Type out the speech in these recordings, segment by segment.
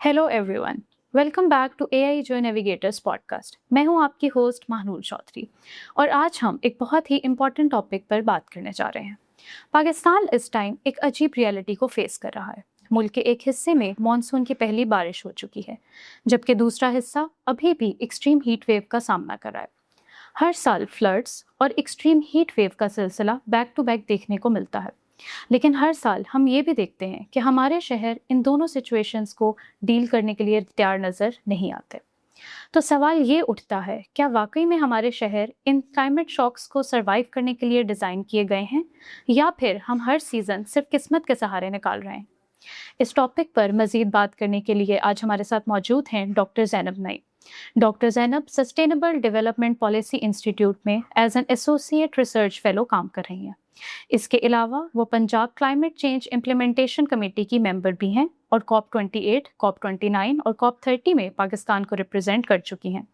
Hello everyone, welcome back to AI जो navigators podcast. मैं हूं आपकी होस्ट महानूर चौधरी और आज हम एक बहुत ही इम्पॉर्टेंट टॉपिक पर बात करने जा रहे हैं। पाकिस्तान इस टाइम एक अजीब रियलिटी को फेस कर रहा है। मुल्क के एक हिस्से में मॉनसून की पहली बारिश हो चुकी है, जबकि दूसरा हिस्सा अभी भी एक्सट्रीम हीट वेव का सामना कर रहा है। हर साल फ्लड्स और एक्सट्रीम हीट वेव का सिलसिला बैक टू बैक देखने को मिलता है, लेकिन हर साल हम ये भी देखते हैं कि हमारे शहर इन दोनों सिचुएशंस को डील करने के लिए तैयार नज़र नहीं आते। तो सवाल ये उठता है, क्या वाकई में हमारे शहर इन क्लाइमेट शॉक्स को सरवाइव करने के लिए डिज़ाइन किए गए हैं, या फिर हम हर सीज़न सिर्फ किस्मत के सहारे निकाल रहे हैं? इस टॉपिक पर मज़ीद बात करने के लिए आज हमारे साथ मौजूद हैं doctor Zainab Naeem. Doctor Zainab sustainable development policy institute में as an associate research fellow काम कर रही हैं। इसके अलावा वो Punjab climate change implementation committee की मेंबर भी हैं और COP28, COP29 और COP30 में पाकिस्तान को रिप्रेजेंट कर चुकी हैं।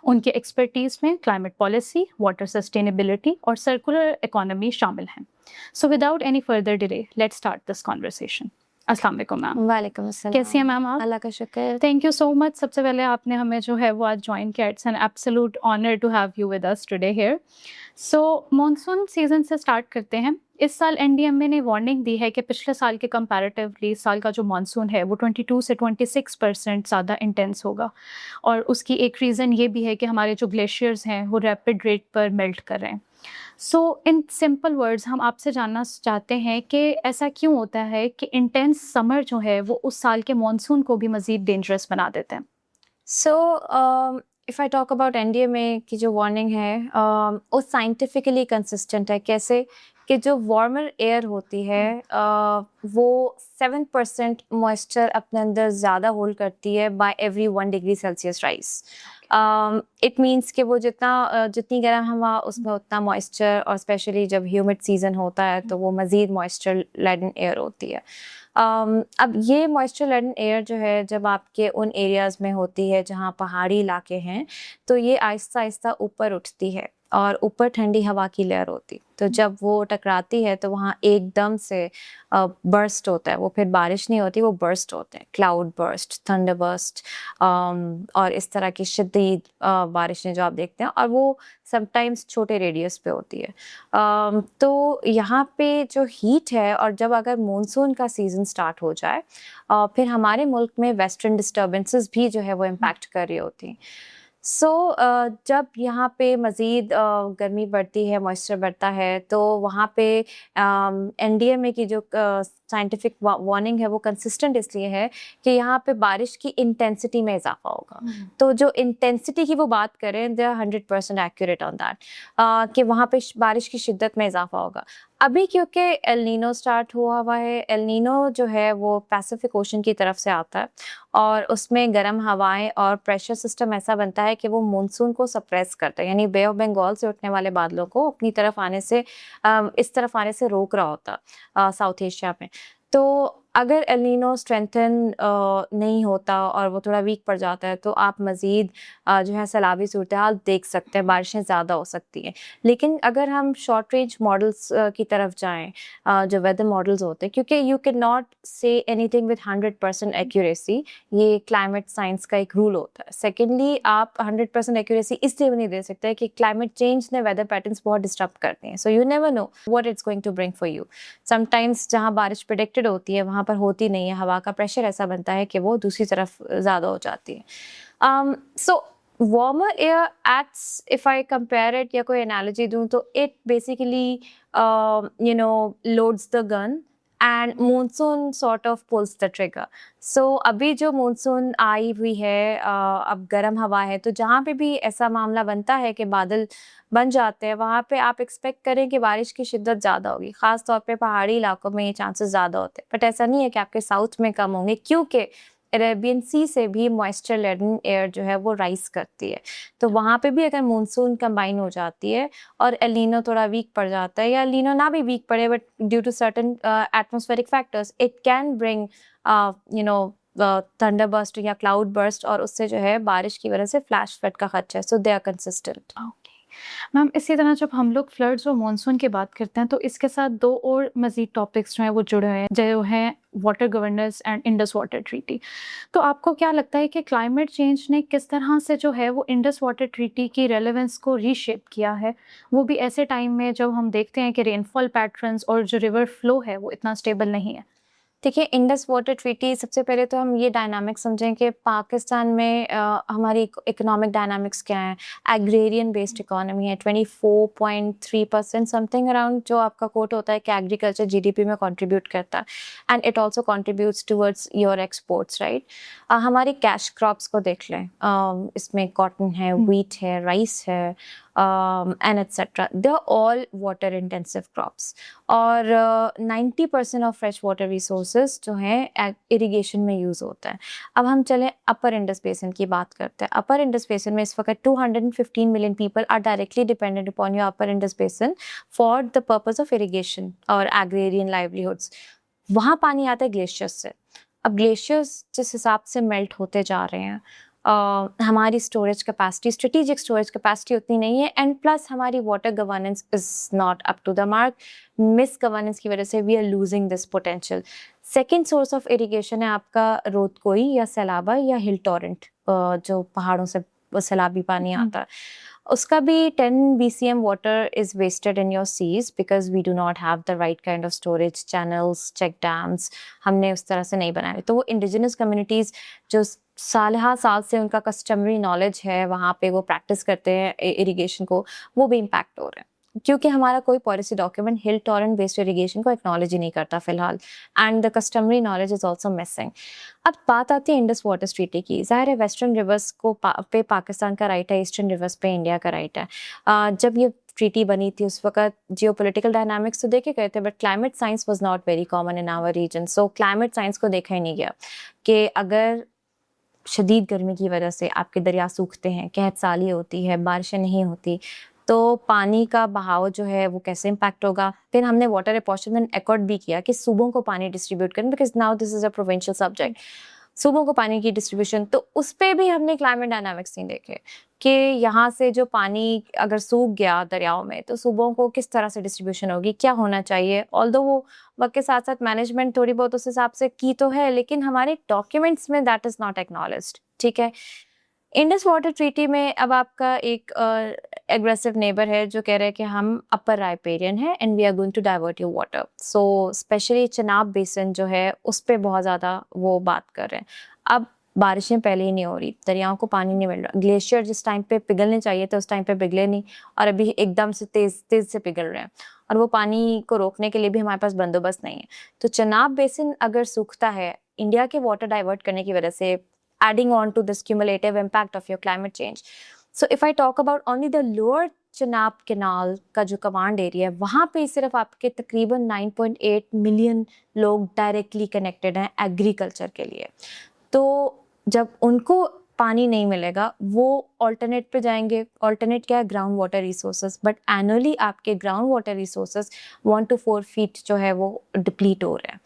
उनके एक्सपर्टीज में क्लाइमेट पॉलिसी, वाटर सस्टेनेबिलिटी और सर्कुलर इकोनॉमी शामिल हैं। So without any further delay, let's start this conversation. अस्सलाम वालेकुम मैम। वालेकुम अस्सलाम। कैसी हैं मैम आप? अल्लाह का शुक्र। Thank you so much. सबसे पहले आपने हमें जो है वो आज ज्वाइन किया। It's an absolute honour to have you with us today here. So monsoon season से स्टार्ट करते हैं। इस साल एनडीएमए ने वार्निंग दी है कि पिछले साल के कंपैरेटिवली इस साल का जो मॉनसून है वो 22 से 26% ज़्यादा इंटेंस होगा, और उसकी एक रीज़न ये भी है कि हमारे जो ग्लेशियर्स हैं वो रैपिड रेट पर मेल्ट कर रहे हैं। सो इन सिंपल वर्ड्स हम आपसे जानना चाहते हैं कि ऐसा क्यों होता है कि इंटेंस समर जो है वो उस साल के मॉनसून को भी मज़ीद डेंजरस बना देते हैं? So if I talk about NDMA की जो वार्निंग है, वो साइंटिफिकली कंसिस्टेंट है। कैसे कि जो वार्मर एयर होती है वो 7% मॉइस्चर अपने अंदर ज़्यादा होल्ड करती है by every 1 degree Celsius rise. It means कि वो जितनी गर्म हवा उसमें उतना मॉइस्चर, और स्पेशली जब ह्यूमिड सीजन होता है तो वो मज़ीद मॉइस्चर लेडन एयर होती है। अब ये मॉइस्चर लेडन एयर जो है जब आपके उन एरियाज़ में होती है जहाँ पहाड़ी इलाके हैं, तो ये आहिस्ता आहिस्ता ऊपर उठती है और ऊपर ठंडी हवा की लेयर होती, तो जब वो टकराती है तो वहाँ एकदम से बर्स्ट होता है। वो फिर बारिश नहीं होती, वो बर्स्ट होते हैं, क्लाउड बर्स्ट, थंडर बर्स्ट, और इस तरह की शदीद बारिशें जो आप देखते हैं, और वो समटाइम्स छोटे रेडियस पे होती है। तो यहाँ पे जो हीट है, और जब अगर मानसून का सीज़न स्टार्ट हो जाए, फिर हमारे मुल्क में वेस्टर्न डिस्टर्बेंसेस भी जो है वो इम्पैक्ट कर रही होती हैं। जब यहाँ पे मज़ीद गर्मी बढ़ती है, मॉइस्चर बढ़ता है, तो वहाँ पे एनडीएमए की जो साइंटिफिक वार्निंग है वो कंसिस्टेंट इसलिए है कि यहाँ पे बारिश की इंटेंसिटी में इजाफा होगा। तो जो इंटेंसिटी की वो बात करें, they are 100% accurate on that, कि वहाँ पे बारिश की शिद्दत में इजाफा होगा। अभी क्योंकि एल नीनो स्टार्ट हुआ है, एल नीनो जो है वो पैसिफिक ओशन की तरफ से आता है, और उसमें गर्म हवाएं और प्रेशर सिस्टम ऐसा बनता है कि वो मानसून को सप्रेस करता है, यानी बे ऑफ बंगाल से उठने वाले बादलों को अपनी तरफ आने से, इस तरफ आने से रोक रहा होता साउथ एशिया में। तो अगर एल नीनो स्ट्रेंथन नहीं होता और वो थोड़ा वीक पड़ जाता है, तो आप मज़ीद जो है सैलाबी सूरत हाल देख सकते हैं, बारिशें ज़्यादा हो सकती हैं। लेकिन अगर हम शॉर्ट रेंज मॉडल्स की तरफ जाएं, जो वेदर मॉडल्स होते हैं, क्योंकि you can not say anything with 100% accuracy, ये क्लाइमेट साइंस का एक रूल होता है। सेकेंडली, आप 100% एक्यूरेसी इसलिए भी नहीं दे सकते कि क्लाइमेट चेंज ने वेदर पैटर्न्स बहुत डिस्टर्ब करते हैं, so you never know what it's going to bring for you. Sometimes जहाँ बारिश प्रेडिक्टेड होती है वहाँ पर होती नहीं है, हवा का प्रेशर ऐसा बनता है कि वो दूसरी तरफ ज़्यादा हो जाती है। So warmer air acts, if I compare it या कोई एनालॉजी दूं, तो it basically loads the gun and monsoon sort of pulls the trigger. So अभी जो मानसून आई हुई है, अब गर्म हवा है, तो जहाँ पे भी ऐसा मामला बनता है कि बादल बन जाते हैं, वहाँ पे आप एक्सपेक्ट करें कि बारिश की शिद्दत ज़्यादा होगी। ख़ास तौर पे पहाड़ी इलाकों में ये चांसेस ज़्यादा होते हैं, बट ऐसा नहीं है कि आपके साउथ में कम होंगे, क्योंकि अरेबियन सी से भी मॉइस्चर लेडन एयर जो है वो राइज करती है। तो वहाँ पे भी अगर मानसून कंबाइन हो जाती है और एल नीनो थोड़ा वीक पड़ जाता है, या एल नीनो ना भी वीक पड़े, but due to certain atmospheric factors, it can bring thunder burst या क्लाउड बर्स्ट, और उससे जो है बारिश की वजह से फ्लैश फ्लड का खदशा है। सो दे आर कंसिस्टेंट। मैम इसी तरह जब हम लोग फ्लड्स और मॉनसून की बात करते हैं तो इसके साथ दो और मज़ीद टॉपिक्स जो हैं वो जुड़े हुए हैं, जो हैं water governance and Indus water treaty. तो आपको क्या लगता है कि क्लाइमेट चेंज ने किस तरह से जो है वो इंडस वाटर ट्रीटी की रेलेवेंस को रीशेप किया है? वो भी ऐसे टाइम में जब हम देखते हैं कि रेनफॉल पैटर्न्स और जो रिवर फ्लो है वो इतना स्टेबल नहीं है। देखिए, इंडस वाटर ट्रीटी, सबसे पहले तो हम ये डायनामिक समझें कि पाकिस्तान में हमारी इकोनॉमिक डायनामिक्स क्या है। एग्रेरियन बेस्ड इकोनॉमी है, 24.3% समथिंग अराउंड जो आपका कोट होता है कि एग्रीकल्चर जीडीपी में कंट्रीब्यूट करता है, and it also contributes towards your exports, right. हमारी कैश क्रॉप्स को देख लें, इसमें कॉटन है, व्हीट है, राइस है, and etcetera, they are all water intensive crops. और 90% ऑफ फ्रेश वाटर रिसोर्सेज जो हैं इरिगेशन में यूज़ होता है। अब हम चलें अपर इंडस बेसिन की बात करते हैं। अपर इंडस बेसिन में इस वक्त 215 million people are directly dependent upon your upper Indus basin for the purpose of irrigation और एग्रेरियन लाइवलीहुड्स। वहाँ पानी आता है ग्लेशियर्स से। अब ग्लेशियर्स जिस हिसाब से मेल्ट होते जा रहे हैं, हमारी storage capacity, strategic storage capacity उतनी नहीं है, एंड प्लस हमारी water governance is not up to the mark. Misgovernance की वजह से we are losing this potential. Second source of irrigation है आपका रोदकोई या सैलाबा या हिल टॉरेंट, जो पहाड़ों से सैलाबी पानी आता है। उसका भी 10 BCM water is wasted in your seas because we do not have the right kind of storage channels, check dams हमने उस तरह से नहीं बनाए। तो वो इंडिजिनस कम्युनिटीज़ जो साल से उनका कस्टमरी नॉलेज है, वहाँ पे वो प्रैक्टिस करते हैं इरिगेशन को, वो भी इम्पैक्ट हो रहे हैं क्योंकि हमारा कोई पॉलिसी डॉक्यूमेंट हिल टॉरेंट बेस्ड इरिगेशन को एक्नॉलेज ही नहीं करता फिलहाल, and the customary knowledge is also missing. अब बात आती है इंडस वाटर ट्रीटी की। ज़ाहिर है वेस्टर्न रिवर्स को पे पाकिस्तान का राइट है, ईस्टर्न रिवर्स पे इंडिया का राइट है। जब ये ट्रीटी बनी थी उस वक्त जियो पोलिटिकल डायनामिक्स तो देखे गए थे, but climate science was not very common in our region. So climate science को देखा ही नहीं गया कि अगर शदीद गर्मी की वजह से आपके दरिया सूखते हैं, कहत साली होती है, बारिशें नहीं होती, तो पानी का बहाव जो है वो कैसे इम्पैक्ट होगा। फिर हमने वाटर अपॉर्चुनिमेंट एकॉर्ड भी किया कि सूबों को पानी डिस्ट्रीब्यूट करें, because now this is a provincial subject, सूबों को पानी की डिस्ट्रीब्यूशन। तो उस पर भी हमने क्लाइमेट डायनामिक्स नहीं देखे कि यहाँ से जो पानी अगर सूख गया दरियाओं में तो सूबों को किस तरह से डिस्ट्रीब्यूशन होगी, क्या होना चाहिए। ऑल्दो वो वक्त के साथ साथ मैनेजमेंट थोड़ी बहुत उस हिसाब से की तो है, लेकिन हमारे डॉक्यूमेंट्स में दैट इज नॉट एक्नॉलेज्ड, ठीक है। इंडस वाटर ट्रीटी में अब आपका एक एग्रेसिव नेबर है जो कह रहे हैं कि हम अपर राइपेरियन है and we are going to divert your water. So specially Chenab basin जो है उस पर बहुत ज़्यादा वो बात कर रहे हैं। अब बारिशें पहले ही नहीं हो रही, दरियाओं को पानी नहीं मिल रहा, ग्लेशियर जिस टाइम पे पिघलने चाहिए थे उस टाइम पे पिघले नहीं, और अभी एकदम से तेज से पिघल रहे हैं, और वो पानी को रोकने के लिए भी हमारे पास बंदोबस्त नहीं है। तो चनाब बेसिन अगर सूखता है इंडिया के वाटर डाइवर्ट करने की वजह से, adding on to this cumulative impact of your climate change. So if I talk about only the lower Chenab canal का जो कमांड एरिया है, वहाँ पे सिर्फ आपके तकरीबन 9.8 मिलियन लोग डायरेक्टली कनेक्टेड हैं एग्रीकल्चर के लिए। तो जब उनको पानी नहीं मिलेगा वो ऑल्टरनेट पे जाएंगे। ऑल्टरनेट क्या है? Ground water resources. But annually आपके ground water resources 1 to 4 feet जो है वो डिप्लीट हो रहे हैं।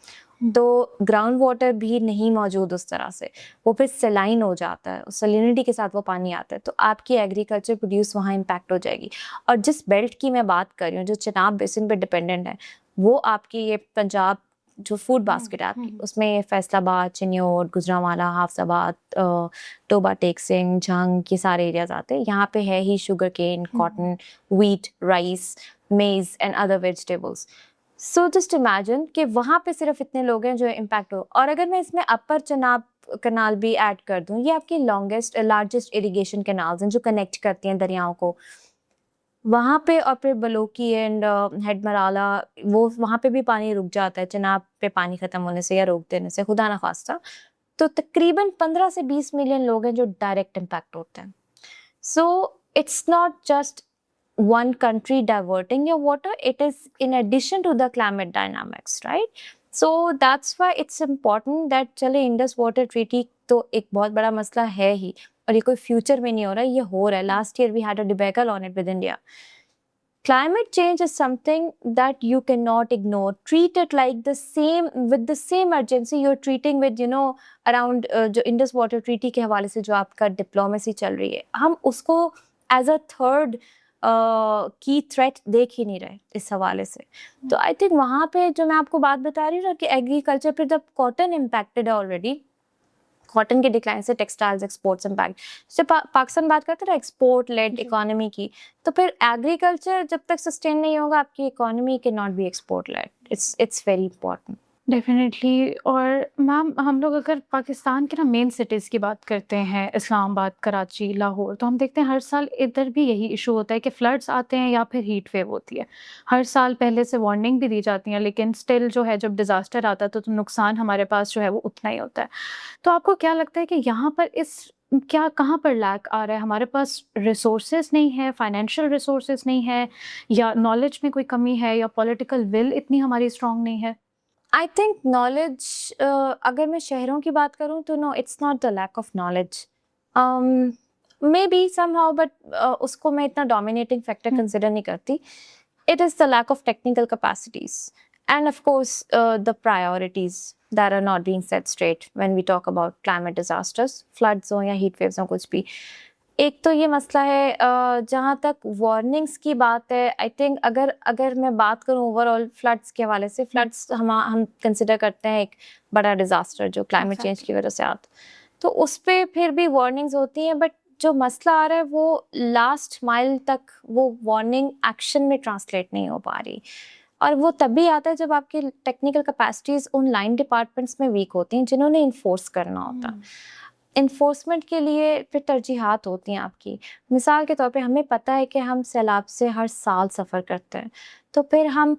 तो ग्राउंड वाटर भी नहीं मौजूद उस तरह से, वो फिर सेलाइन हो जाता है, सलिनिटी के साथ वो पानी आता है, तो आपकी एग्रीकल्चर प्रोड्यूस वहाँ इम्पैक्ट हो जाएगी। और जिस बेल्ट की मैं बात कर रही हूँ जो चनाब बेसिन पे डिपेंडेंट है, वो आपकी ये पंजाब जो फूड बास्केट है आपकी, उसमें फैसलाबाद, चिन्योट, गुजरांवाला, हाफसाबाद, टोबा टेक सिंह, झंग, ये सारे एरियाज आते हैं। यहाँ पे है ही sugar cane, cotton, wheat, rice, maize and other vegetables. So just imagine कि वहाँ पे सिर्फ इतने लोग हैं जो इम्पैक्ट हो। और अगर मैं इसमें अपर चनाब कनाल भी ऐड कर दूँ, ये आपकी लार्जेस्ट इरिगेशन कैनाल्स हैं जो कनेक्ट करती हैं दरियाओं को वहाँ पे। और फिर बलोकी एंड हेडमराला, वो वहाँ पे भी पानी रुक जाता है चनाब पे पानी ख़त्म होने से या रोक देने से, खुदा ना खास्ता। तो तकरीबन 15 से 20 मिलियन लोग हैं जो डायरेक्ट इम्पैक्ट होते हैं। So it's not just one country diverting your water, it is in addition to the climate dynamics, right? So that's why it's important that चले इंडस वाटर ट्रीटी तो एक बहुत बड़ा मसला है ही, और ये कोई फ्यूचर में नहीं हो रहा, ये हो रहा है। Last year we had a debacle on it with India. Climate change is something that you cannot ignore. Treat it like the same, with the same urgency you're treating with, you know, around जो Indus water treaty के हवाले से जो आपका diplomacy चल रही है, हम उसको एज अ थर्ड की थ्रेट देख ही नहीं रहे इस हवाले से। तो आई थिंक वहाँ पे जो मैं आपको बात बता रही हूँ ना कि एग्रीकल्चर पे जब कॉटन इम्पैक्टेड है ऑलरेडी, कॉटन के डिक्लाइन से टेक्सटाइल्स एक्सपोर्ट्स इम्पैक्ट से पाकिस्तान बात करते हैं ना एक्सपोर्ट लेड इकोनॉमी की, तो फिर एग्रीकल्चर जब तक सस्टेन नहीं होगा आपकी economy can not be export led. It's very important. Definitely. और मैम हम लोग अगर पाकिस्तान के ना मेन सिटीज़ की बात करते हैं, इस्लामाबाद, कराची, लाहौर, तो हम देखते हैं हर साल इधर भी यही इशू होता है कि फ्लड्स आते हैं या फिर हीट वेव होती है। हर साल पहले से वार्निंग भी दी जाती है, लेकिन स्टिल जो है जब डिज़ास्टर आता है तो नुकसान हमारे पास जो है वो उतना ही होता है। तो आपको क्या लगता है कि यहाँ पर क्या कहाँ पर लैक आ रहा है? हमारे पास रिसोर्सेज नहीं है, फाइनेंशियल रिसोर्सेज नहीं है, या नॉलेज में कोई कमी है, या पॉलिटिकल विल इतनी हमारी स्ट्रांग नहीं है? आई थिंक नॉलेज, अगर मैं शहरों की बात करूँ तो no, it's not the lack of knowledge, may be somehow, but उसको मैं इतना डोमिनेटिंग फैक्टर कंसिडर नहीं करती। It is the lack of technical capacities and of course the priorities that are not being set straight when we talk about climate disasters, floods हो या heat waves हो कुछ भी। एक तो ये मसला है, जहाँ तक वार्निंग्स की बात है, आई थिंक अगर मैं बात करूँ ओवरऑल फ्लड्स के हवाले से, फ्लड्स हम कंसिडर करते हैं एक बड़ा डिजास्टर जो क्लाइमेट चेंज की वजह से आता, तो उस पर फिर भी वार्निंग्स होती हैं, बट जो मसला आ रहा है वो लास्ट माइल तक वो वार्निंग एक्शन में ट्रांसलेट नहीं हो पा रही, और वो तभी आता है जब आपकी टेक्निकल कैपेसिटीज उन लाइन डिपार्टमेंट्स में वीक होती हैं जिन्होंने इन्फोर्स करना होता है। इन्फोर्समेंट के लिए फिर तरजीहात होती हैं आपकी। मिसाल के तौर पे हमें पता है कि हम सैलाब से हर साल सफ़र करते हैं, तो फिर हम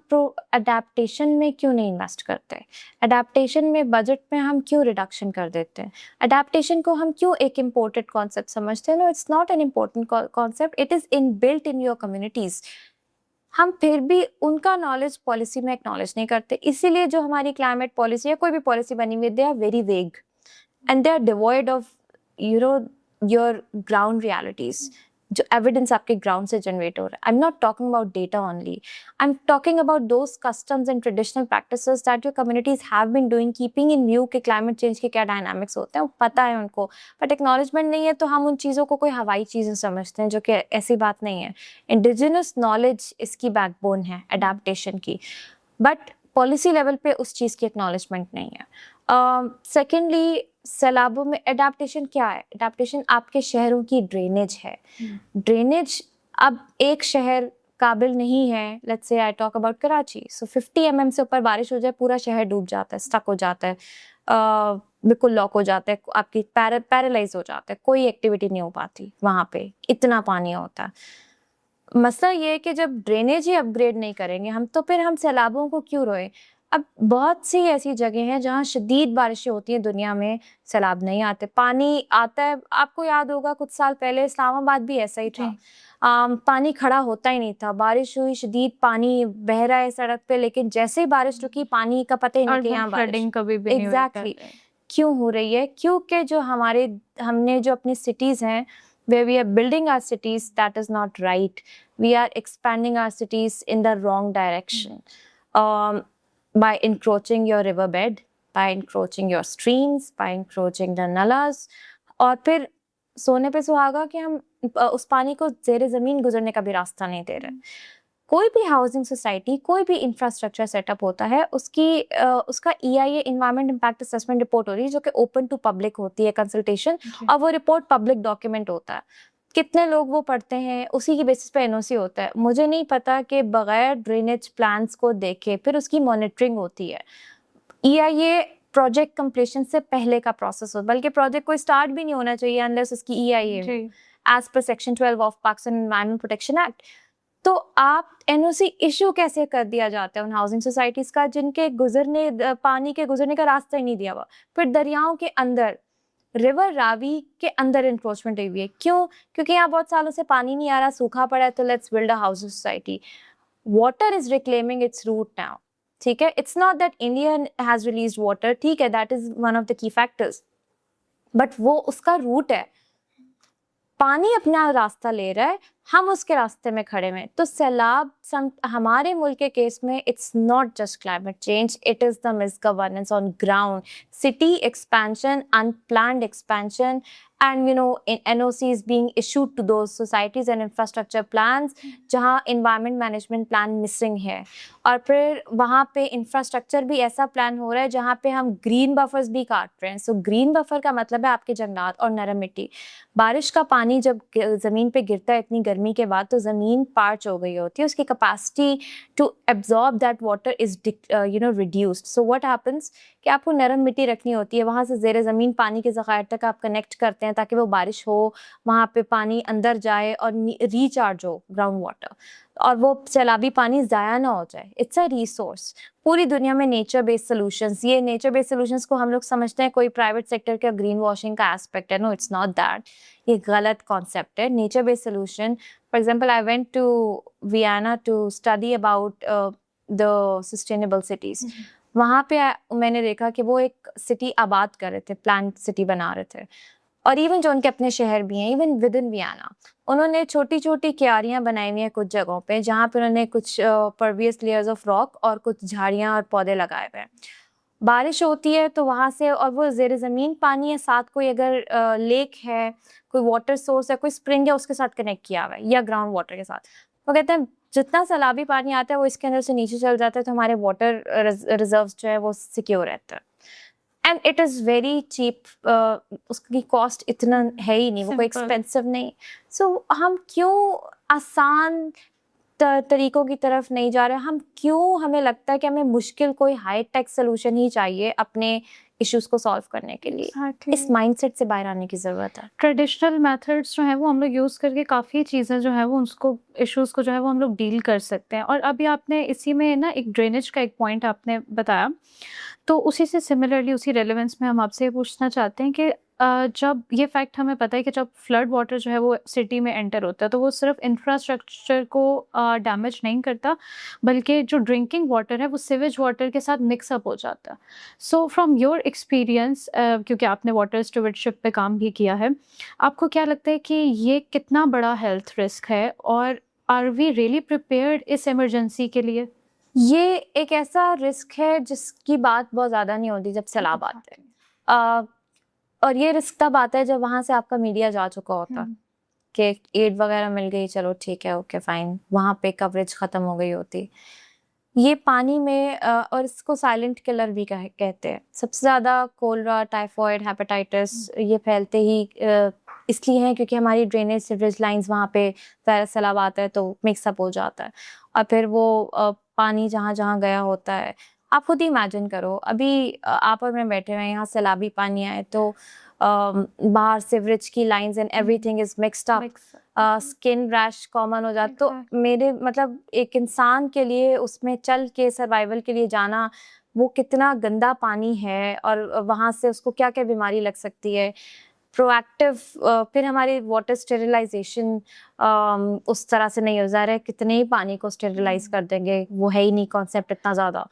अडेप्टेशन में क्यों नहीं इन्वेस्ट करते? अडेप्टेशन में बजट में हम क्यों रिडक्शन कर देते हैं? अडेप्टेशन को हम क्यों एक इम्पोर्टेड कॉन्सेप्ट समझते हैं? No, it's not an important concept, it is in built in your communities. हम फिर भी उनका नॉलेज पॉलिसी में एक्नॉलेज नहीं करते, इसीलिए जो हमारी क्लाइमेट पॉलिसी या कोई भी पॉलिसी बनी हुई, they are very vague and they are devoid of your ground realities, जो evidence आपके ground से generate हो रहा है। I'm not talking about data only, I'm talking about those customs and traditional practices that your communities have been doing, keeping in view कि climate change के क्या dynamics होते हैं, वो पता है उनको, but acknowledgement नहीं है, तो हम उन चीज़ों को कोई हवाई चीज़ें समझते हैं, जो कि ऐसी बात नहीं है। Indigenous knowledge इसकी backbone है adaptation की, but पॉलिसी लेवल पे उस चीज़ की एक्नॉलेजमेंट नहीं है। सेकेंडली, सैलाबों में अडेप्टेशन क्या है? अडेप्टेशन आपके शहरों की ड्रेनेज है। ड्रेनेज, अब एक शहर काबिल नहीं है, let's say I talk about Karachi, so 50 mm से ऊपर बारिश हो जाए पूरा शहर डूब जाता है, स्टक हो जाता है, बिल्कुल लॉक हो जाता है, आपकी पैरालाइज हो जाता है, कोई एक्टिविटी नहीं हो पाती वहाँ पे, इतना पानी होता है। मसला ये है कि जब ड्रेनेज ही अपग्रेड नहीं करेंगे हम, तो फिर हम सैलाबों को क्यों रोए? अब बहुत सी ऐसी जगह हैं जहाँ शदीद बारिशें होती हैं दुनिया में, सैलाब नहीं आते, पानी आता है। आपको याद होगा कुछ साल पहले इस्लामाबाद भी ऐसा ही था, पानी खड़ा होता ही नहीं था, बारिश हुई शदीद, पानी बह रहा है सड़क पे, लेकिन जैसे ही बारिश रुकी पानी का पता ही नहीं कि यहाँ फ्लडिंग कभी भी नहीं हुई। एग्जैक्टली क्यों हो रही है? क्योंकि जो हमने जो अपनी सिटीज़ हैं, where we are building our cities, that is not right. We are expanding our cities in the wrong direction, by encroaching your riverbed, by encroaching your streams, by encroaching the nalas, और फिर सोने पे सुहागा कि हम उस पानी को ज़ेरे ज़मीन गुजरने का भी रास्ता नहीं दे रहे। कोई भी हाउसिंग सोसाइटी, कोई भी इंफ्रास्ट्रक्चर सेटअप होता है, उसका EIA environment impact assessment report हो रही है, जो कि ओपन टू पब्लिक होती है कंसल्टेशन, और वो रिपोर्ट पब्लिक डॉक्यूमेंट होता है। कितने लोग वो पढ़ते हैं, उसी की बेसिस पे NOC होता है। मुझे नहीं पता कि बगैर ड्रेनेज प्लान्स को देखे फिर उसकी मॉनिटरिंग होती है। EIA प्रोजेक्ट कंप्लीशन से पहले का प्रोसेस हो, बल्कि प्रोजेक्ट को स्टार्ट भी नहीं होना चाहिए अनलेस उसकी EIA as per section 12 of Pakistan environment protection act. तो आप NOC इशू कैसे कर दिया जाता है उन हाउसिंग सोसाइटीज का जिनके पानी के गुजरने का रास्ता ही नहीं दिया हुआ? फिर दरियाओं के अंदर, रिवर रावी के अंदर इंक्रोचमेंट हुई है। क्यों? क्योंकि यहाँ बहुत सालों से पानी नहीं आ रहा, सूखा पड़ा है, तो let's build a housing society. Water is reclaiming its route now, ठीक है? It's not that India has released water, ठीक है, that is one of the key factors, but वो उसका रूट है। पानी अपना रास्ता ले रहा है, हम उसके रास्ते में खड़े हुए हैं। तो सैलाब हमारे मुल्क के केस में it's not just climate change, it is the misgovernance on ground, city expansion, unplanned expansion, and in NOCs being issued to those societies and infrastructure plans जहाँ environment management plan missing है, और फिर वहाँ पे इंफ्रास्ट्रक्चर भी ऐसा plan हो रहा है जहाँ पे हम ग्रीन बफर्स भी काट रहे हैं। सो ग्रीन बफर का मतलब है आपके जंगलात और नरम मिट्टी। बारिश का पानी जब ज़मीन पे गिरता है इतनी गर्मी के बाद, तो ज़मीन पार्च हो गई होती है, उसकी capacity to absorb that water is reduced. So what happens कि आपको नरम मिट्टी रखनी होती है, वहाँ से ज़ेरे ज़मीन पानी के ज़खायर तक आप कनेक्ट करते हैं ताकि वो बारिश हो, वहाँ पे पानी अंदर जाए और रिचार्ज हो ग्राउंड वाटर, और वो सैलाबी पानी ज़ाया ना हो जाए। It's a resource. पूरी दुनिया में नेचर बेस्ड सॉल्यूशंस, ये नेचर बेस्ड सॉल्यूशंस को हम लोग समझते हैं कोई प्राइवेट सेक्टर का ग्रीन वॉशिंग का एस्पेक्ट है। No, it's not that. ये गलत कॉन्सेप्ट है। Nature based solution, for example I went to Vienna to study about the sustainable cities. वहाँ पे मैंने देखा कि वो एक सिटी आबाद कर रहे थे, प्लान सिटी बना रहे थे, और इवन जो उनके अपने शहर भी हैं, इवन विद इन वियना, उन्होंने छोटी छोटी क्यारियाँ बनाई हुई हैं कुछ जगहों पे, जहाँ पे उन्होंने कुछ परवियस लेयर्स ऑफ रॉक और कुछ झाड़ियाँ और पौधे लगाए हुए हैं। बारिश होती है तो वहाँ से, और वो ज़ेरे ज़मीन पानी है, साथ कोई अगर लेक है, कोई वाटर सोर्स है, कोई स्प्रिंग है, उसके साथ कनेक्ट किया हुआ है, या ग्राउंड वाटर के साथ। वो कहते हैं जितना सैलाबी पानी आता है वो इसके अंदर से नीचे चल जाता है, तो हमारे वाटर रिजर्व्स जो है वो सिक्योर रहता है। And it is very cheap, उसकी कॉस्ट इतना है ही नहीं, वो कोई एक्सपेंसिव नहीं। सो हम क्यों आसान तरीकों की तरफ नहीं जा रहे? हम क्यों, हमें लगता है कि हमें मुश्किल कोई हाई टेक सोल्यूशन ही चाहिए अपने इश्यूज को सॉल्व करने के लिए। इस माइंडसेट से बाहर आने की ज़रूरत है। ट्रेडिशनल मेथड्स जो है वो हम लोग यूज़ करके काफ़ी चीज़ें जो है वो उसको इश्यूज़ को जो है वो हम लोग डील कर सकते हैं। और अभी आपने इसी में ना एक ड्रेनेज का एक पॉइंट आपने बताया, तो उसी से सिमिलरली उसी रेलेवेंस में हम आपसे ये पूछना चाहते हैं कि जब ये फैक्ट हमें पता है कि जब फ्लड वाटर जो है वो सिटी में एंटर होता है तो वो सिर्फ इंफ्रास्ट्रक्चर को डैमेज नहीं करता, बल्कि जो ड्रिंकिंग वाटर है वो सीवेज वाटर के साथ मिक्सअप हो जाता है। सो फ्रॉम योर एक्सपीरियंस, क्योंकि आपने वाटर स्टूवर्डशिप पे काम भी किया है, आपको क्या लगता है कि ये कितना बड़ा हेल्थ रिस्क है, और आर वी रियली प्रिपेयर्ड इस इमरजेंसी के लिए? ये एक ऐसा रिस्क है जिसकी बात बहुत ज़्यादा नहीं होती जब सैलाब आते हैं। और ये रिस्क तब आता है जब वहाँ से आपका मीडिया जा चुका होता है कि एड वगैरह मिल गई, चलो ठीक है, ओके फाइन, वहाँ पे कवरेज ख़त्म हो गई होती। ये पानी में और इसको साइलेंट किलर भी कहते हैं। सबसे ज़्यादा कोलरा, टाइफॉइड, हेपेटाइटिस ये फैलते ही इसलिए हैं क्योंकि हमारी ड्रेनेज सीवरेज लाइंस वहाँ पे ज़्यादा सैलाब आता है तो मिक्सअप हो जाता है, और फिर वो पानी जहाँ जहाँ गया होता है, आप खुद ही इमेजिन करो, अभी आप और मैं बैठे हुए हैं, यहाँ सैलाबी पानी आए तो बाहर सीवरेज की lines and everything is mixed up, skin rash common हो जाता। तो मेरे मतलब एक इंसान के लिए उसमें चल के सर्वाइवल के लिए जाना, वो कितना गंदा पानी है और वहाँ से उसको क्या क्या बीमारी लग सकती है। प्रोएक्टिव फिर हमारी वाटर स्टेरिलाइजेशन उस तरह से नहीं हो जा रहा है, कितने ही पानी को स्टेरिलाइज कर देंगे, वो है ही नहीं कॉन्सेप्ट इतना ज़्यादा।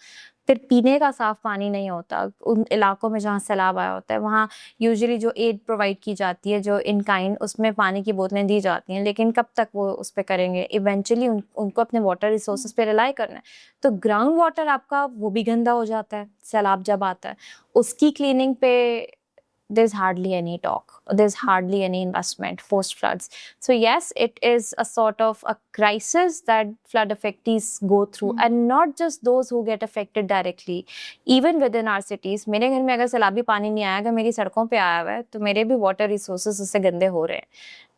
फिर पीने का साफ पानी नहीं होता उन इलाकों में जहाँ सैलाब आया होता है। वहाँ यूजुअली जो एड प्रोवाइड की जाती है, जो इन काइंड, उसमें पानी की बोतलें दी जाती हैं, लेकिन कब तक वो उस पर करेंगे? इवेंचुअली उनको अपने वाटर रिसोर्सेज पे रिलाई करना है। तो ग्राउंड वाटर आपका वो भी गंदा हो जाता है सैलाब जब आता है, उसकी क्लीनिंग पे there's hardly any talk, there's hardly any investment post floods. So yes, it is a sort of a crisis that flood affectees go through, and not just those who get affected directly, even within our cities. मेरे घर में अगर सैलाबी पानी नहीं आया, अगर मेरी सड़कों पे आया हुआ है, तो मेरे भी वाटर रिसोर्सेज उससे गंदे हो रहे हैं।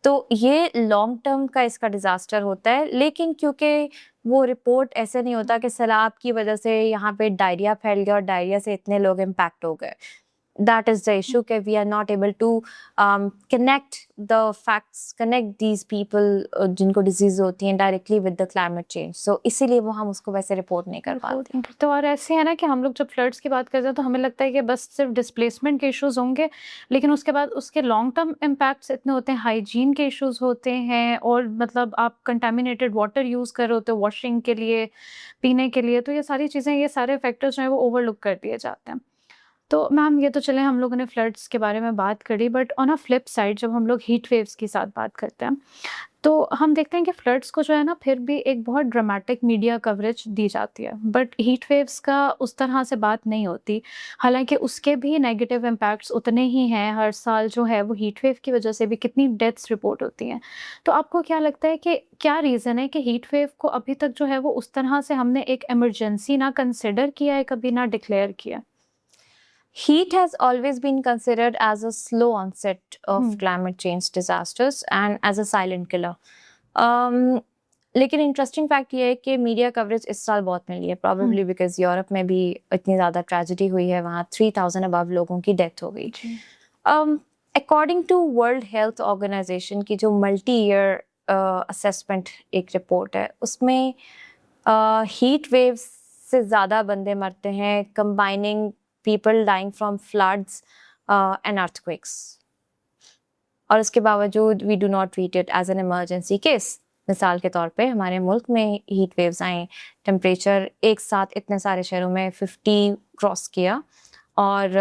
तो ये लॉन्ग टर्म का इसका डिजास्टर होता है, लेकिन क्योंकि वो रिपोर्ट ऐसे नहीं होता कि सैलाब की वजह से यहाँ पे डायरिया फैल गया और डायरिया से इतने लोग इम्पैक्ट हो गए। That is the issue, that we are not able to connect the facts, connect these people जिनको disease होती हैं directly with the climate change. So इसीलिए वो हम उसको वैसे रिपोर्ट नहीं कर पाते। तो और ऐसे है ना कि हम लोग जब फ्लड्स की बात करते हैं तो हमें लगता है कि बस सिर्फ डिस्प्लेसमेंट के इश्यूज होंगे, लेकिन उसके बाद उसके लॉन्ग टर्म इम्पैक्ट्स इतने होते हैं, हाइजीन के इश्यूज होते हैं, और मतलब आप कंटामिनेटेड वाटर यूज़ कर रहे होते हो वॉशिंग के लिए, पीने के लिए, तो ये सारी चीज़ें, ये सारे फैक्टर्स जो हैं वो ओवरलुक कर दिए जाते हैं। तो मैम ये तो चले हम लोगों ने फ्लड्स के बारे में बात करी, but on a flip side जब हम लोग हीट वेव्स की साथ बात करते हैं तो हम देखते हैं कि फ्लड्स को जो है ना फिर भी एक बहुत ड्रामेटिक मीडिया कवरेज दी जाती है, बट हीट वेव्स का उस तरह से बात नहीं होती। हालांकि उसके भी नेगेटिव इम्पैक्ट्स उतने ही हैं, हर साल जो है वो हीट वेव की वजह से भी कितनी डेथ्स रिपोर्ट होती हैं। तो आपको क्या लगता है कि क्या रीज़न है कि हीट वेव को अभी तक जो है वो उस तरह से हमने एक इमरजेंसी ना कंसिडर किया है, कभी ना डिक्लेयर किया? Heat has always been considered as a slow onset of Hmm. climate change disasters and as a silent killer. लेकिन इंटरेस्टिंग फैक्ट ये है कि मीडिया कवरेज इस साल बहुत मिली है, प्रॉबेबली बिकॉज यूरोप में भी इतनी ज़्यादा ट्रेजेडी हुई है, वहाँ 3000 अबव लोगों की डेथ हो गई। According to world health organisation की जो मल्टी ईयर असेसमेंट एक रिपोर्ट है, उसमें हीट वेव्स से ज़्यादा बंदे मरते हैं combining people dying from floods and earthquakes. और उसके बावजूद we do not treat it as an emergency case. मिसाल के तौर पे हमारे मुल्क में हीट वेव्स आए, टेम्परेचर एक साथ इतने सारे शहरों में 50 क्रॉस किया, और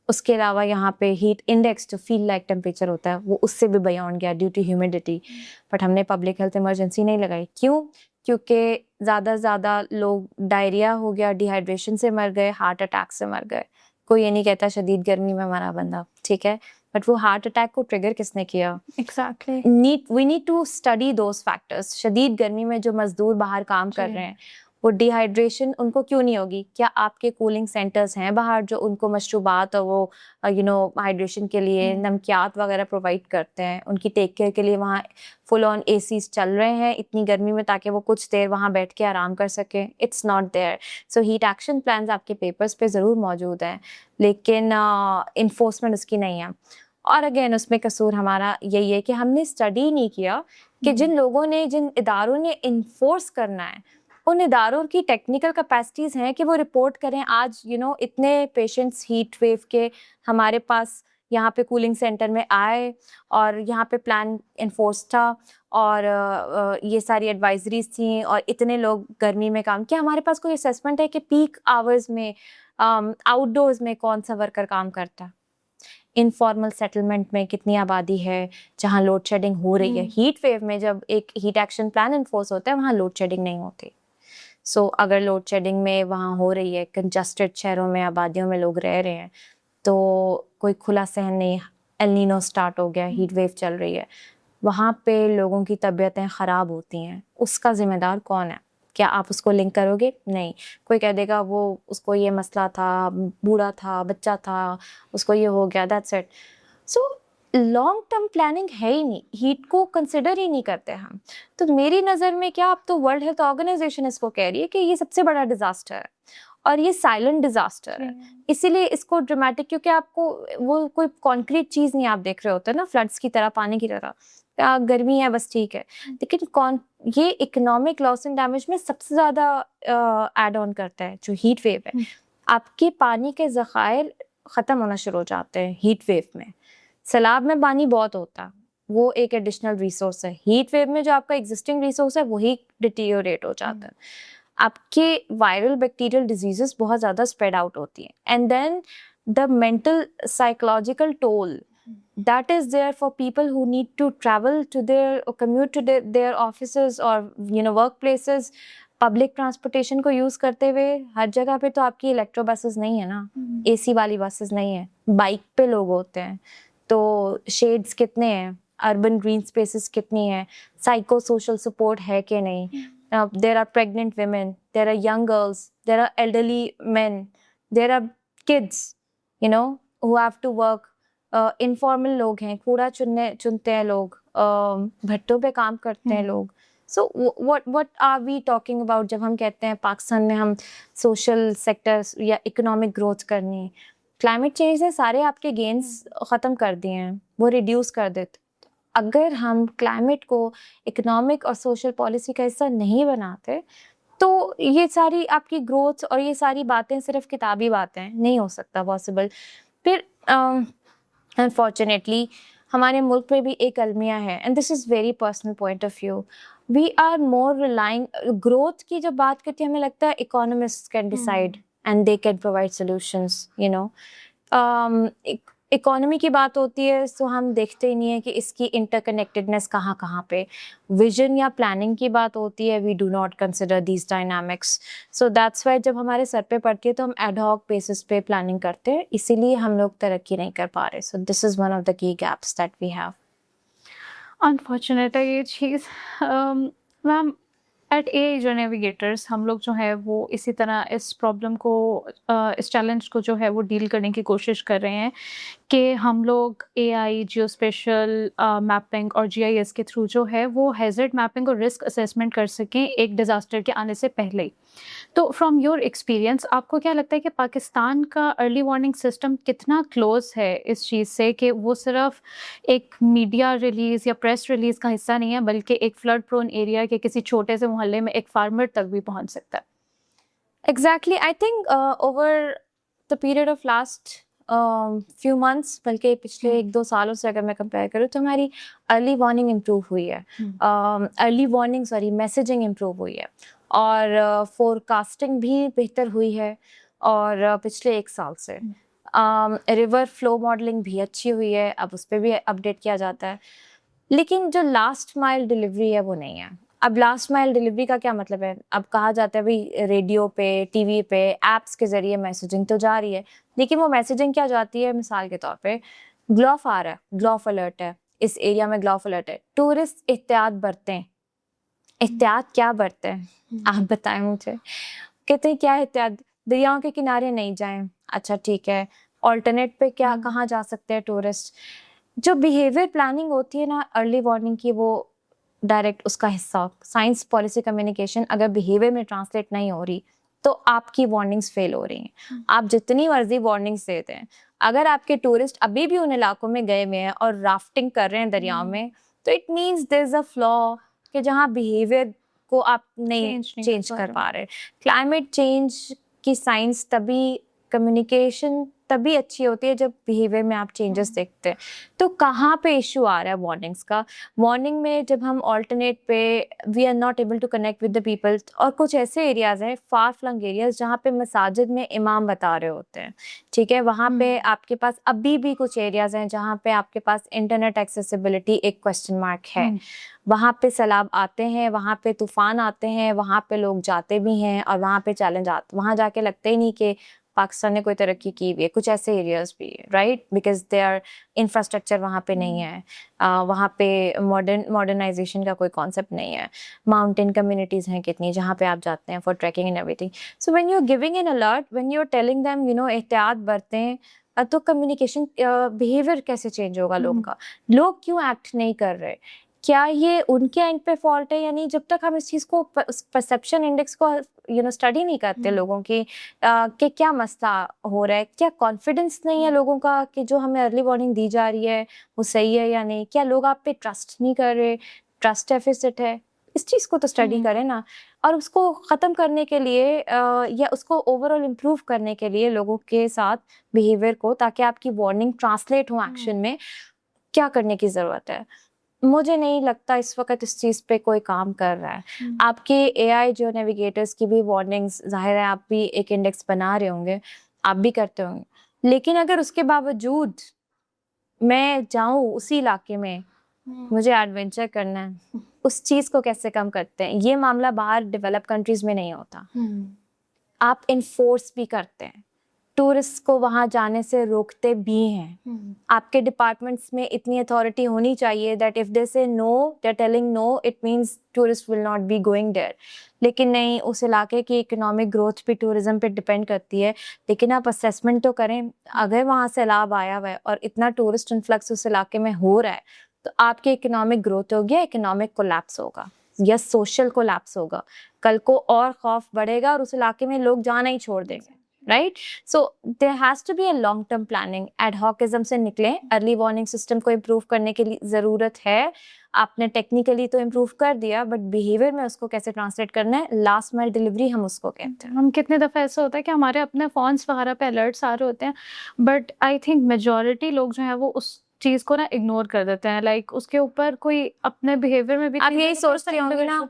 उसके अलावा यहाँ पे हीट इंडेक्स जो फील लाइक टेम्परेचर होता है वो उससे भी बियॉन्ड गया ड्यू टू ह्यूमिडिटी। बट हमने पब्लिक हेल्थ इमरजेंसी नहीं लगाई। क्यों? क्योंकि ज़्यादा से ज़्यादा लोग डायरिया हो गया, डिहाइड्रेशन से मर गए, हार्ट अटैक से मर गए। कोई ये नहीं कहता शदीद गर्मी में मरा बंदा, ठीक है, बट वो हार्ट अटैक को ट्रिगर किसने किया? Exactly. We need to study those factors. शदीद गर्मी में जो मजदूर बाहर काम कर रहे हैं, वो डिहाइड्रेशन उनको क्यों नहीं होगी? क्या आपके कूलिंग सेंटर्स हैं बाहर जो उनको मशरूबात और वो हाइड्रेशन के लिए नमकियात वगैरह प्रोवाइड करते हैं? उनकी टेक केयर के लिए वहाँ फुल ऑन एसीज चल रहे हैं इतनी गर्मी में, ताकि वो कुछ देर वहाँ बैठ के आराम कर सकें? It's not there. So heat action plans आपके पेपर्स पे ज़रूर मौजूद हैं, लेकिन इन्फोर्समेंट उसकी नहीं है। और अगेन उसमें कसूर हमारा यही है कि हमने स्टडी नहीं किया कि जिन लोगों ने, जिन इदारों ने इन्फोर्स करना है, उन इदारों की टेक्निकल कैपेसिटीज़ हैं कि वो रिपोर्ट करें आज इतने पेशेंट्स हीट वेव के हमारे पास यहाँ पे कूलिंग सेंटर में आए और यहाँ पे प्लान इन्फोर्स था और ये सारी एडवाइजरीज थी और इतने लोग गर्मी में काम किया। हमारे पास कोई असेसमेंट है कि पीक आवर्स में आउटडोर्स में कौन सा वर्कर काम करता है? इनफॉर्मल सेटलमेंट में कितनी आबादी है जहाँ लोड शेडिंग हो रही है? हीट वेव में जब एक हीट एक्शन प्लान इन्फोर्स होता है वहाँ लोड शेडिंग नहीं होती। सो अगर लोड शेडिंग में वहाँ हो रही है, कंजस्टेड शहरों में, आबादियों में लोग रह रहे हैं, तो कोई खुला सहन नहीं, एल नीनो स्टार्ट हो गया, हीट वेव चल रही है, वहाँ पे लोगों की तबीयतें ख़राब होती हैं, उसका ज़िम्मेदार कौन है? क्या आप उसको लिंक करोगे? नहीं। कोई कह देगा वो उसको ये मसला था, बूढ़ा था, बच्चा था, उसको ये हो गया, that's it. So long term planning है ही नहीं, हीट को कंसिडर ही नहीं करते हम। तो मेरी नज़र में क्या, अब तो वर्ल्ड हेल्थ ऑर्गेनाइजेशन इसको कह रही है कि ये सबसे बड़ा डिजास्टर है और ये साइलेंट डिजास्टर है, इसीलिए इसको ड्रामेटिक, क्योंकि आपको वो कोई कॉन्क्रीट चीज़ नहीं आप देख रहे होते ना, फ्लड्स की तरह, पानी की तरह, गर्मी है बस ठीक है, लेकिन ये इकोनॉमिक लॉस एंड डैमेज में सबसे ज़्यादा एड ऑन करता है जो हीट वेव है। आपके पानी के ज़खायर ख़त्म होना शुरू हो जाते हैं हीट वेव में। सैलाब में पानी बहुत होता है, वो एक एडिशनल रिसोर्स है। हीट वेव में जो आपका एग्जिस्टिंग रिसोर्स है वही डिटीरियोरेट हो जाता है। आपके वायरल बैक्टीरियल डिजीजेस बहुत ज़्यादा स्प्रेड आउट होती हैं, and then the mental psychological toll that is there for people who need to travel to their or commute to their offices or workplaces, public transportation को use करते हुए। हर जगह पे तो आपकी इलेक्ट्रो बसेस नहीं है ना, एसी वाली बसेस नहीं है, बाइक पे लोग होते हैं, तो शेड्स कितने हैं, अर्बन ग्रीन स्पेसेस कितनी है, साइको सोशल सपोर्ट है कि नहीं, there are pregnant women, there are young girls, there are elderly men, there are kids who have to work, informal लोग हैं, कूड़ा चुनते हैं लोग, भट्टों पे काम करते हैं लोग। So what are we talking about जब हम कहते हैं पाकिस्तान में हम सोशल सेक्टर्स या इकोनॉमिक ग्रोथ करनी है? क्लाइमेट चेंज ने सारे आपके गेन्स ख़त्म कर दिए हैं, वो रिड्यूस कर देते। अगर हम क्लाइमेट को इकोनॉमिक और सोशल पॉलिसी का हिस्सा नहीं बनाते तो ये सारी आपकी ग्रोथ और ये सारी बातें सिर्फ किताबी बातें हैं, नहीं हो सकता पॉसिबल। फिर अनफॉर्चुनेटली हमारे मुल्क में भी एक अलमिया है, and this is very personal point of view, we are more relying, growth की जब बात करती है हमें लगता है economist can decide and they can provide solutions, you know. Economy की बात होती है तो हम देखते ही नहीं है कि इसकी इंटरकनेक्टेडनेस कहाँ कहाँ पे. विजन या प्लानिंग की बात होती है, we do not consider these dynamics. So that's why जब हमारे सर पे पड़ती है तो हम एडहॉक बेसिस पे प्लानिंग करते हैं, इसीलिए हम लोग तरक्की नहीं कर पा रहे. So this is one of the key gaps that we have. Unfortunate है ये चीज़. मैम, एट एआई जो नेविगेटर्स हम लोग जो है वो इसी तरह इस प्रॉब्लम को इस चैलेंज को जो है वो डील करने की कोशिश कर रहे हैं कि हम लोग एआई, जियोस्पेशियल मैपिंग और जीआईएस के थ्रू जो है वो हैज़र्ड मैपिंग और रिस्क असेसमेंट कर सकें एक डिज़ास्टर के आने से पहले ही. तो फ्रॉम योर एक्सपीरियंस आपको क्या लगता है कि पाकिस्तान का अर्ली वार्निंग सिस्टम कितना क्लोज है इस चीज़ से कि वो सिर्फ एक मीडिया रिलीज़ या प्रेस रिलीज़ का हिस्सा नहीं है, बल्कि एक फ्लड प्रोन एरिया के किसी छोटे से मोहल्ले में एक फार्मर तक भी पहुंच सकता है? Exactly, I think over the period of last few months, बल्कि पिछले 1-2 सालों से अगर मैं कंपेयर करूँ तो हमारी अर्ली वार्निंग इम्प्रूव हुई है. अर्ली वार्निंग मैसेजिंग इम्प्रूव हुई है और फोरकास्टिंग भी बेहतर हुई है. और पिछले 1 साल से रिवर फ्लो मॉडलिंग भी अच्छी हुई है, अब उस पर भी अपडेट किया जाता है. लेकिन जो लास्ट माइल डिलीवरी है वो नहीं है. अब लास्ट माइल डिलीवरी का क्या मतलब है? अब कहा जाता है भाई रेडियो पे, टीवी पे, एप्स के जरिए मैसेजिंग तो जा रही है, लेकिन वो मैसेजिंग क्या जाती है? मिसाल के तौर पे ग्लॉफ आ रहा है, ग्लॉफ अलर्ट है, इस एरिया में ग्लॉफ अलर्ट है, टूरिस्ट एहतियात बरतें. एहतियात क्या बरते हैं? आप बताएं मुझे. कहते हैं क्या एहतियात? दरियाओं के किनारे नहीं जाएं. अच्छा ठीक है, ऑल्टरनेट पे क्या कहाँ जा सकते हैं टूरिस्ट? जो बिहेवियर प्लानिंग होती है ना अर्ली वार्निंग की, वो डायरेक्ट उसका हिस्सा. साइंस पॉलिसी कम्युनिकेशन अगर बिहेवियर में ट्रांसलेट नहीं हो रही तो आपकी वार्निंग्स फेल हो रही हैं. आप जितनी मर्जी वार्निंग्स देते हैं, अगर आपके टूरिस्ट अभी भी उन इलाकों में गए हुए हैं और राफ्टिंग कर रहे हैं दरियाओं में, तो it means there is a flaw कि जहाँ बिहेवियर को आप नहीं चेंज कर पा रहे. क्लाइमेट चेंज की साइंस तभी, कम्युनिकेशन तभी अच्छी होती है जब बिहेवियर में आप चेंजेस देखते हैं. तो कहाँ पे इशू आ रहा है वार्निंग्स का? वार्निंग में जब हम ऑल्टरनेट पे we are not able to connect with the people, और कुछ ऐसे एरियाज हैं, फार फ्लंग एरियाज, जहाँ पे मसाजिद में इमाम बता रहे होते हैं, ठीक है, वहाँ पे आपके पास अभी भी कुछ एरियाज हैं जहाँ पे आपके पास इंटरनेट एक्सेसिबिलिटी एक क्वेश्चन मार्क है. वहाँ पे सैलाब आते हैं, वहाँ पे तूफान आते हैं, वहाँ पे लोग जाते भी हैं और वहाँ पे चैलेंज आते, वहाँ जाके लगता ही नहीं कि पाकिस्तान ने कोई तरक्की की हुई है. कुछ ऐसे एरियाज भी है, राइट, बिकॉज देयर इंफ्रास्ट्रक्चर वहाँ पे नहीं है. वहाँ पे मॉडर्नाइजेशन का कोई कॉन्सेप्ट नहीं है. माउंटेन कम्युनिटीज हैं कितनी जहाँ पे आप जाते हैं for tracking and everything. So when you are giving an alert, when you are telling them you know एहतियात बरतें, तो कम्युनिकेशन बिहेवियर कैसे चेंज होगा लोगों का? लोग क्यों एक्ट नहीं कर रहे? क्या ये उनके एंड पे फॉल्ट है? यानी जब तक हम इस चीज़ को परसेप्शन इंडेक्स को स्टडी नहीं करते लोगों की कि क्या मसला हो रहा है, क्या कॉन्फिडेंस नहीं है लोगों का कि जो हमें अर्ली वार्निंग दी जा रही है वो सही है या नहीं, क्या लोग आप पे ट्रस्ट नहीं कर रहे, ट्रस्ट डेफिसिट है, इस चीज़ को तो स्टडी करें ना. और उसको ख़त्म करने के लिए या उसको ओवरऑल इम्प्रूव करने के लिए लोगों के साथ बिहेवियर को, ताकि आपकी वार्निंग ट्रांसलेट हो एक्शन में, क्या करने की ज़रूरत है? मुझे नहीं लगता इस वक्त इस चीज़ पे कोई काम कर रहा है. आपके एआई जो नेविगेटर्स की भी वार्निंग्स, जाहिर है आप भी एक इंडेक्स बना रहे होंगे, आप भी करते होंगे, लेकिन अगर उसके बावजूद मैं जाऊं उसी इलाके में, मुझे एडवेंचर करना है, उस चीज़ को कैसे कम करते हैं? ये मामला बाहर डेवलप कंट्रीज में नहीं होता. आप इन्फोर्स भी करते हैं, टूरिस्ट को वहाँ जाने से रोकते भी हैं. आपके डिपार्टमेंट्स में इतनी अथॉरिटी होनी चाहिए that if they say no, they are telling no, it means tourist will not be going there. लेकिन नहीं, उस इलाके की इकोनॉमिक ग्रोथ भी टूरिज्म पे डिपेंड करती है. लेकिन आप असेसमेंट तो करें. अगर वहाँ सैलाब आया हुआ है और इतना टूरिस्ट इन्फ्लक्स उस इलाके में हो रहा है, तो आपकी इकोनॉमिक ग्रोथ होगी या इकोनॉमिक कोलैप्स होगा या सोशल कोलैप्स होगा? कल को और खौफ बढ़ेगा और उस इलाके में लोग जाना ही छोड़ देंगे. Right, so there has to be a long term planning. Adhocism से निकलें. अर्ली वार्निंग सिस्टम को इम्प्रूव करने के लिए ज़रूरत है. आपने टेक्निकली तो इम्प्रूव कर दिया, बट बिहेवियर में उसको कैसे ट्रांसलेट करना है, लास्ट माइल डिलीवरी हम उसको कहते हैं. हम कितने दफ़ा ऐसा होता है कि हमारे अपने फ़ोन्स वगैरह पे अलर्ट्स आ रहे होते हैं, बट आई थिंक मेजॉरिटी लोग जो है वो उस चीज़ को ना इग्नोर कर देते हैं. लाइक उसके ऊपर कोई अपने बिहेवियर में भी आप यही सोचते होंगे ना,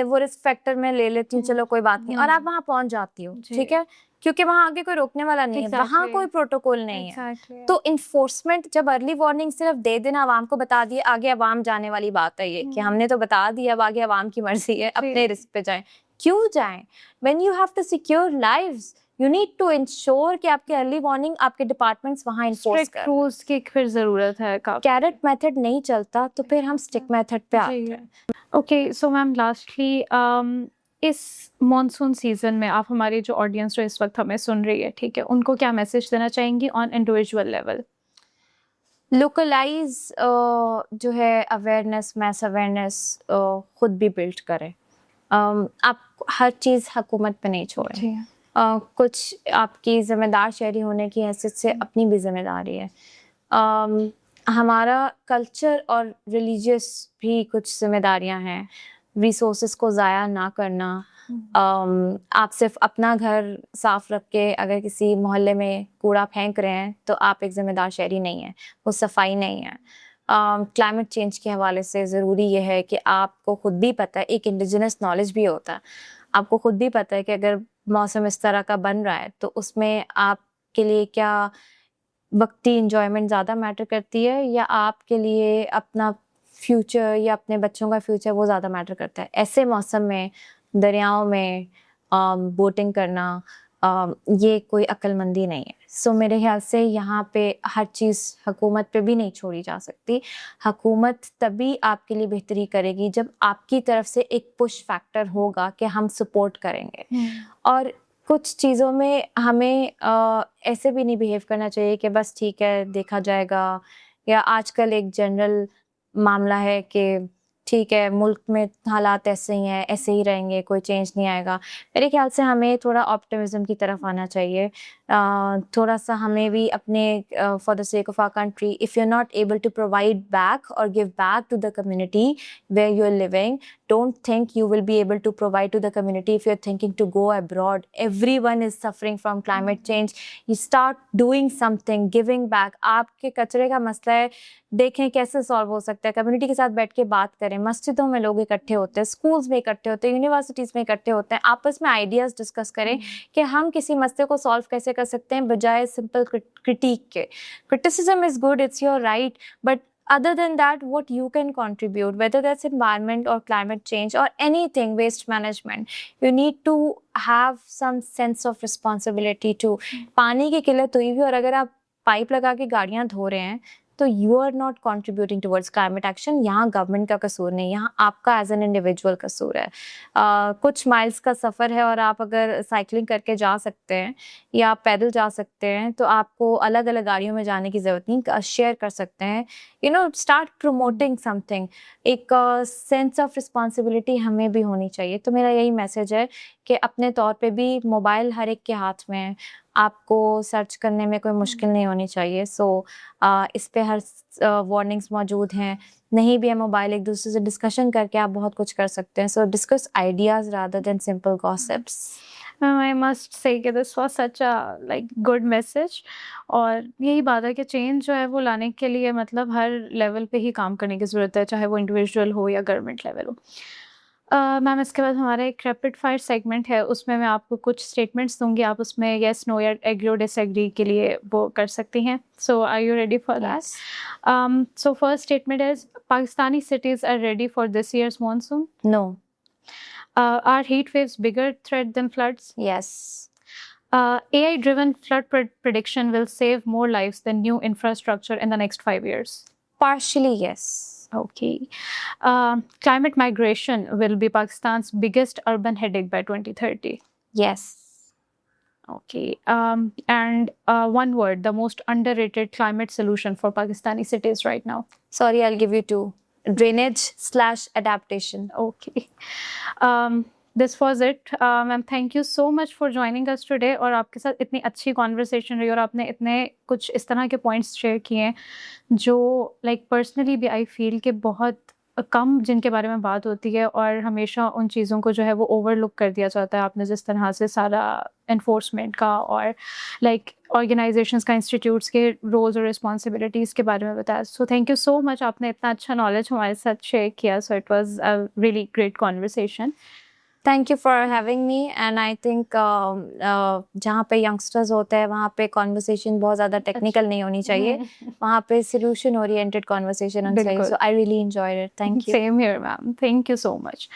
वो रिस्क फैक्टर में ले लेती हूँ, चलो कोई बात नहीं, और आप वहाँ पहुँच जाती हो, ठीक है, क्योंकि वहाँ आगे कोई रोकने वाला नहीं है, वहाँ Exactly. कोई प्रोटोकॉल नहीं है। Exactly. तो इन्फोर्समेंट जब अर्ली वार्निंग सिर्फ दे देना, आवाम को बता दिए, आगे आवाम जाने वाली बात है ये कि हमने तो बता दिया, अब आगे आवाम की मर्जी है, अपने रिस्क पे जाएं। क्यों जाएं? When you have to secure lives, you need to ensure कि आपके अर्ली वार्निंग, आपके डिपार्टमेंट्स वहाँ इन्फोर्स स्ट्रिक्ट कर। रूल्स की फिर ज़रूरत है काफ़ी। कैरेट मेथड नहीं चलता तो फिर हम स्टिक मेथड पे आते हैं। ओके, सो मैम लास्टली इस मॉनसून सीजन में आप हमारी जो ऑडियंस जो इस वक्त हमें सुन रही है, ठीक है, उनको क्या मैसेज देना चाहेंगी ऑन इंडिविजुअल लेवल? लोकलाइज जो है अवेयरनेस, मैस अवेयरनेस खुद भी बिल्ड करें। आप हर चीज़ हुकूमत पे नहीं छोड़ें। कुछ आपकी जिम्मेदार शहरी होने की हैसियत से अपनी भी जिम्मेदारी है। हमारा कल्चर और रिलीजियस भी कुछ जिम्मेदारियां हैं। रिसोर्सेज को ज़ाया ना करना, आप सिर्फ अपना घर साफ रख के अगर किसी मोहल्ले में कूड़ा फेंक रहे हैं तो आप एक जिम्मेदार शहरी नहीं है, वो सफाई नहीं है। क्लाइमेट चेंज के हवाले से ज़रूरी ये है कि आपको खुद भी पता है, एक इंडिजिनस नॉलेज भी होता है, आपको खुद भी पता है कि अगर मौसम इस तरह का बन रहा है तो उसमें आपके लिए क्या वक्ती इंजॉयमेंट ज़्यादा मैटर करती है या आपके लिए अपना फ्यूचर या अपने बच्चों का फ्यूचर वो ज़्यादा मैटर करता है। ऐसे मौसम में दरियाओं में बोटिंग करना ये कोई अक्लमंदी नहीं है। सो मेरे ख्याल से यहाँ पे हर चीज़ हुकूमत पे भी नहीं छोड़ी जा सकती। हुकूमत तभी आपके लिए बेहतरी करेगी जब आपकी तरफ से एक पुश फैक्टर होगा कि हम सपोर्ट करेंगे। और कुछ चीज़ों में हमें ऐसे भी नहीं बिहेव करना चाहिए कि बस ठीक है देखा जाएगा, या आजकल एक जनरल मामला है कि ठीक है मुल्क में हालात ऐसे ही हैं, ऐसे ही रहेंगे, कोई चेंज नहीं आएगा। मेरे ख्याल से हमें थोड़ा ऑप्टिमिज्म की तरफ आना चाहिए। थोड़ा सा हमें भी अपने for the sake of our country, if you are not able to provide back or give back to the community where you are living, don't think you will be able to provide to the community if you're thinking to go abroad. Everyone is suffering from climate change. You start doing something, giving back. आपके कचरे का मसला है, देखें कैसे solve हो सकता है। कम्युनिटी के साथ बैठ के बात करें। मस्जिदों में लोग इकट्ठे होते हैं, स्कूल्स में इकट्ठे होते हैं, यूनिवर्सिटीज़ में इकट्ठे होते हैं, आपस में आइडियाज़ डिस्कस करें कि हम किसी मसले को सॉल्व कैसे कर सकते हैं बजाय सिंपल क्रिटिक के। Criticism is good, it's your right, but other than that, what you can contribute, whether that's environment or climate change or anything, waste management, you need to have some sense of responsibility to पानी की किल्लत हुई भी और अगर आप pipe लगा के गाड़ियाँ धो रहे हैं तो you are not contributing towards climate action. यहाँ गवर्नमेंट का कसूर नहीं, यहाँ आपका एज एन इंडिविजुअल कसूर है। कुछ माइल्स का सफ़र है और आप अगर साइकिलिंग करके जा सकते हैं या आप पैदल जा सकते हैं तो आपको अलग अलग गाड़ियों में जाने की ज़रूरत नहीं, शेयर कर सकते हैं। You know, start promoting something. एक सेंस ऑफ रिस्पॉन्सिबिलिटी हमें भी होनी चाहिए। तो मेरा यही मैसेज है कि अपने तौर पे भी मोबाइल हर एक के हाथ में है, आपको सर्च करने में कोई मुश्किल नहीं होनी चाहिए। सो इस पे हर वार्निंग्स मौजूद हैं। नहीं भी है मोबाइल, एक दूसरे से डिस्कशन करके आप बहुत कुछ कर सकते हैं। सो discuss ideas rather than simple gossips. I must say कि this was such a like good message, और यही बात है कि चेंज जो है वो लाने के लिए मतलब हर लेवल पे ही काम करने की ज़रूरत है, चाहे वो इंडिविजुअल हो या गवर्नमेंट लेवल हो। मैम इसके बाद हमारा एक रैपिड फायर सेगमेंट है, उसमें मैं आपको कुछ स्टेटमेंट्स दूंगी, आप उसमें येस नो या एग्री और डिसएग्री के लिए वो कर सकती हैं। So are you ready for that? So first statement is Pakistani cities are ready for this year's monsoon? No. Are heat waves bigger threat than floods? Yes. AI-driven flood prediction will save more lives than new infrastructure in the next 5 years. Partially, yes. Okay. Climate migration will be Pakistan's biggest urban headache by 2030. Yes. Okay. And one word, the most underrated climate solution for Pakistani cities right now. Sorry, I'll give you two. Drainage/adaptation. Okay. This was it. Ma'am, thank you so much for joining us today. और आपके साथ इतनी अच्छी conversation रही और आपने इतने कुछ इस तरह के points share किए हैं जो like personally भी I feel कि बहुत कम जिनके बारे में बात होती है और हमेशा उन चीज़ों को जो है वो ओवरलुक कर दिया जाता है। आपने जिस तरह से सारा एनफोर्समेंट का और लाइक ऑर्गेनाइजेशंस का, इंस्टीट्यूट्स के रोल्स और रिस्पॉन्सिबिलिटीज़ के बारे में बताया। So thank you so much, आपने इतना अच्छा नॉलेज हमारे साथ शेयर किया। So it was a really great conversation. Thank you for having me and I think जहाँ पे यंगस्टर्स होते हैं वहाँ पे कॉन्वर्सेशन बहुत ज़्यादा टेक्निकल नहीं होनी चाहिए, वहाँ पे सॉल्यूशन ओरिएंटेड कॉन्वर्सेशन होनी चाहिए. बिल्कुल. So I really enjoyed it. Thank you. Same here ma'am, thank you so much.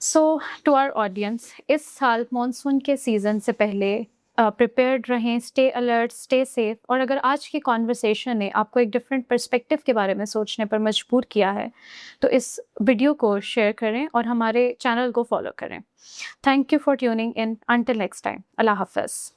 So to our audience, इस साल मॉनसून के सीज़न से पहले प्रिपेयर्ड रहें, स्टे अलर्ट, स्टे सेफ. और अगर आज की कॉन्वर्सेशन ने आपको एक डिफरेंट पर्सपेक्टिव के बारे में सोचने पर मजबूर किया है, तो इस वीडियो को शेयर करें और हमारे चैनल को फॉलो करें. Thank you for tuning in. Until next time, अल्लाह हाफ़िज़.